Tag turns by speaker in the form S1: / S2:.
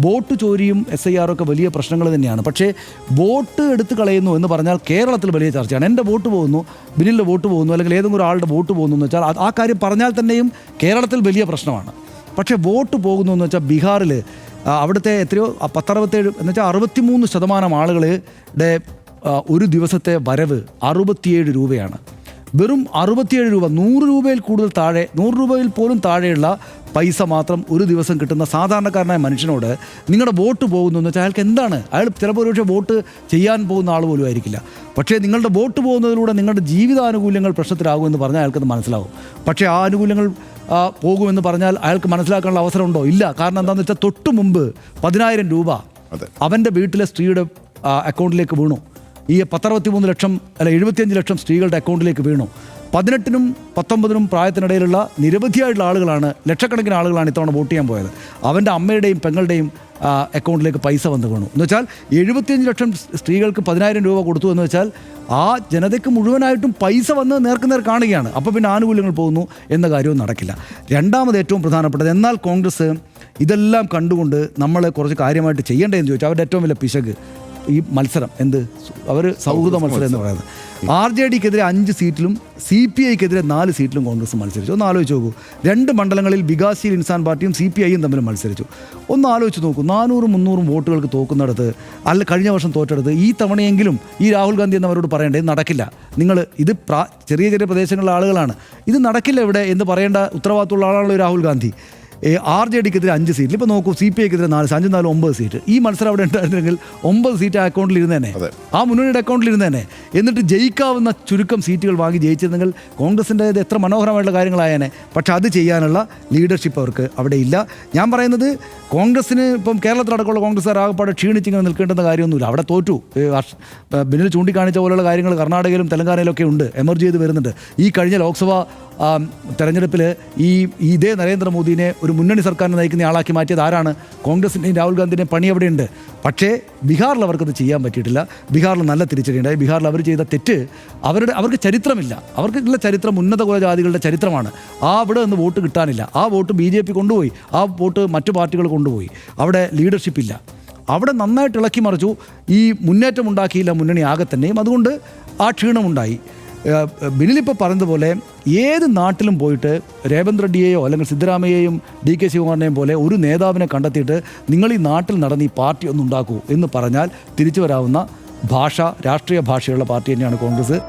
S1: Vote ചോരിയും SIR ഒക്കെ വലിയ പ്രശ്നങ്ങൾ തന്നെയാണ്. പക്ഷേ വോട്ട് എടുത്ത് കളയുന്നു എന്ന് പറഞ്ഞാൽ കേരളത്തിൽ വലിയ ചർച്ചയാണ്. എൻ്റെ വോട്ട് പോകുന്നു, ബിനിലിൻ്റെ വോട്ട് പോകുന്നു, അല്ലെങ്കിൽ ഏതെങ്കിലും ഒരാളുടെ വോട്ട് പോകുന്നു എന്ന് വെച്ചാൽ ആ കാര്യം പറഞ്ഞാൽ തന്നെയും കേരളത്തിൽ വലിയ പ്രശ്നമാണ്. പക്ഷേ വോട്ട് പോകുന്നു എന്ന് വെച്ചാൽ ബീഹാറിൽ അവിടുത്തെ എത്രയോ 10-67 എന്ന് വെച്ചാൽ 63% ആളുകളുടെ ഒരു ദിവസത്തെ വരവ് 67 രൂപയാണ്. വെറും 67 രൂപ, 100 രൂപയിൽ കൂടുതൽ താഴെ, 100 രൂപയിൽ പോലും താഴെയുള്ള പൈസ മാത്രം ഒരു ദിവസം കിട്ടുന്ന സാധാരണക്കാരനായ മനുഷ്യനോട് നിങ്ങളുടെ വോട്ട് പോകുന്നു എന്ന് വെച്ചാൽ അയാൾക്ക് എന്താണ്? അയാൾ ചിലപ്പോൾ ഒരുപക്ഷെ വോട്ട് ചെയ്യാൻ പോകുന്ന ആൾ പോലും ആയിരിക്കില്ല. പക്ഷേ നിങ്ങളുടെ വോട്ട് പോകുന്നതിലൂടെ നിങ്ങളുടെ ജീവിതാനുകൂല്യങ്ങൾ പ്രശ്നത്തിലാകുമെന്ന് പറഞ്ഞാൽ അയാൾക്കത് മനസ്സിലാവും. പക്ഷേ ആ ആനുകൂല്യങ്ങൾ പോകുമെന്ന് പറഞ്ഞാൽ അയാൾക്ക് മനസ്സിലാക്കാനുള്ള അവസരമുണ്ടോ? ഇല്ല. കാരണം എന്താണെന്ന് വെച്ചാൽ തൊട്ട് മുമ്പ് 10,000 രൂപ അവൻ്റെ വീട്ടിലെ സ്ത്രീയുടെ അക്കൗണ്ടിലേക്ക് വീണു. ഈ 63 ലക്ഷം അല്ല 75 ലക്ഷം സ്ത്രീകളുടെ അക്കൗണ്ടിലേക്ക് വീണു. 18-നും 19-നും പ്രായത്തിനിടയിലുള്ള നിരവധിയായിട്ടുള്ള ആളുകളാണ്, ലക്ഷക്കണക്കിന് ആളുകളാണ് ഇത്തവണ വോട്ട് ചെയ്യാൻ പോയത്. അവൻ്റെ അമ്മയുടെയും പെങ്ങളുടെയും അക്കൗണ്ടിലേക്ക് പൈസ വന്ന് വീണു. എന്ന് വെച്ചാൽ 75 ലക്ഷം സ്ത്രീകൾക്ക് 10,000 രൂപ കൊടുത്തു എന്ന് വെച്ചാൽ ആ ജനതയ്ക്ക് മുഴുവനായിട്ടും പൈസ വന്ന് നേർക്കുനേർ കാണുകയാണ്. അപ്പോൾ പിന്നെ ആനുകൂല്യങ്ങൾ പോകുന്നു എന്ന കാര്യവും നടക്കില്ല. രണ്ടാമത് ഏറ്റവും പ്രധാനപ്പെട്ടത്, എന്നാൽ കോൺഗ്രസ് ഇതെല്ലാം കണ്ടുകൊണ്ട് നമ്മൾ കുറച്ച് കാര്യമായിട്ട് ചെയ്യേണ്ടതെന്ന് ചോദിച്ചാൽ അവരുടെ ഏറ്റവും വലിയ പിശക് ഈ മത്സരം. അവർ സൗഹൃദ മത്സരം എന്ന് പറയുന്നത്. RJDക്കെതിരെ 5 സീറ്റിലും CPIക്കെതിരെ 4 സീറ്റിലും കോൺഗ്രസ് മത്സരിച്ചു. ഒന്ന് ആലോചിച്ച് നോക്കൂ. 2 മണ്ഡലങ്ങളിൽ വികാസശീൽ ഇൻസാൻ പാർട്ടിയും CPIയും തമ്മിൽ മത്സരിച്ചു. ഒന്ന് ആലോചിച്ച് നോക്കൂ. 400-300 വോട്ടുകൾക്ക് തോക്കുന്നിടത്ത്, അല്ല കഴിഞ്ഞ വർഷം തോറ്റെടുത്ത്, ഈ തവണയെങ്കിലും ഈ രാഹുൽ ഗാന്ധി എന്നവരോട് പറയേണ്ടത് ഇത് നടക്കില്ല. നിങ്ങൾ ഇത് ചെറിയ ചെറിയ പ്രദേശങ്ങളിലെ ആളുകളാണ്, ഇത് നടക്കില്ല ഇവിടെ എന്ന് പറയേണ്ട ഉത്തരവാദിത്തമുള്ള ആളാണല്ലോ രാഹുൽ ഗാന്ധി. RJDക്കെതിരെ 5 സീറ്റിൽ, ഇപ്പോൾ നോക്കൂ, CPIക്കെതിരെ 4, 5, 4, 9 സീറ്റ്. ഈ മത്സരം അവിടെ ഉണ്ടായിരുന്നെങ്കിൽ 9 സീറ്റ് ആ അക്കൗണ്ടിൽ ഇരുന്നേനെ, ആ മുന്നണിയുടെ അക്കൗണ്ടിൽ ഇരുന്നേനെ. എന്നിട്ട് ജയിക്കാവുന്ന ചുരുക്കം സീറ്റുകൾ വാങ്ങി ജയിച്ചിരുന്നെങ്കിൽ കോൺഗ്രസിൻ്റെ എത്ര മനോഹരമായിട്ടുള്ള കാര്യങ്ങളായേനെ. പക്ഷെ അത് ചെയ്യാനുള്ള ലീഡർഷിപ്പ് അവർക്ക് അവിടെ ഇല്ല. ഞാൻ പറയുന്നത് കോൺഗ്രസ്സിന് ഇപ്പം കേരളത്തിലടക്കമുള്ള കോൺഗ്രസ്സുകാർ ആകപ്പാടെ ക്ഷീണിച്ചിങ്ങനെ നിൽക്കേണ്ടുന്ന കാര്യമൊന്നുമില്ല. അവിടെ തോറ്റു. ബിനിൽ ചൂണ്ടിക്കാണിച്ച പോലെയുള്ള കാര്യങ്ങൾ കർണാടകയിലും തെലങ്കാനയിലൊക്കെ ഉണ്ട്, എമർജ് ചെയ്ത് വരുന്നുണ്ട്. ഈ കഴിഞ്ഞ ലോക്സഭാ തെരഞ്ഞെടുപ്പിൽ ഇതേ നരേന്ദ്രമോദിനെ ഒരു മുന്നണി സർക്കാരിനെ നയിക്കുന്ന ആളാക്കി മാറ്റിയത് ആരാണ്? കോൺഗ്രസിൻ്റെയും രാഹുൽ ഗാന്ധിൻ്റെയും പണി അവിടെയുണ്ട്. പക്ഷേ ബീഹാറിൽ അവർക്കത് ചെയ്യാൻ പറ്റിയിട്ടില്ല. ബീഹാറിൽ നല്ല തിരിച്ചടിയുണ്ടായി. ബീഹാറിൽ അവർ ചെയ്ത തെറ്റ്, അവർക്ക് ചരിത്രമില്ല. അവർക്കുള്ള ചരിത്രം ഉന്നത കുലജാതികളുടെ ചരിത്രമാണ്. അവിടെ നിന്ന് വോട്ട് കിട്ടാനില്ല. ആ വോട്ട് BJP കൊണ്ടുപോയി, ആ വോട്ട് മറ്റു പാർട്ടികൾ കൊണ്ടുപോയി. അവിടെ ലീഡർഷിപ്പില്ല. അവിടെ നന്നായിട്ട് ഇളക്കി മറിച്ചു. ഈ മുന്നേറ്റം ഉണ്ടാക്കിയില്ല മുന്നണി ആകെ തന്നെയും. അതുകൊണ്ട് ആ ക്ഷീണമുണ്ടായി. ബിനിലിപ്പോൾ പറഞ്ഞതുപോലെ ഏത് നാട്ടിലും പോയിട്ട് രേവന്ത് റെഡ്ഡിയെയോ അല്ലെങ്കിൽ സിദ്ധരാമയ്യയും DK ശിവകുമാറിനെയും പോലെ ഒരു നേതാവിനെ കണ്ടെത്തിയിട്ട് നിങ്ങൾ ഈ നാട്ടിൽ നടന്ന് ഈ പാർട്ടി ഒന്ന് ഉണ്ടാക്കൂ എന്ന് പറഞ്ഞാൽ തിരിച്ചു വരാവുന്ന ഭാഷ, രാഷ്ട്രീയ ഭാഷയുള്ള പാർട്ടി തന്നെയാണ് കോൺഗ്രസ്.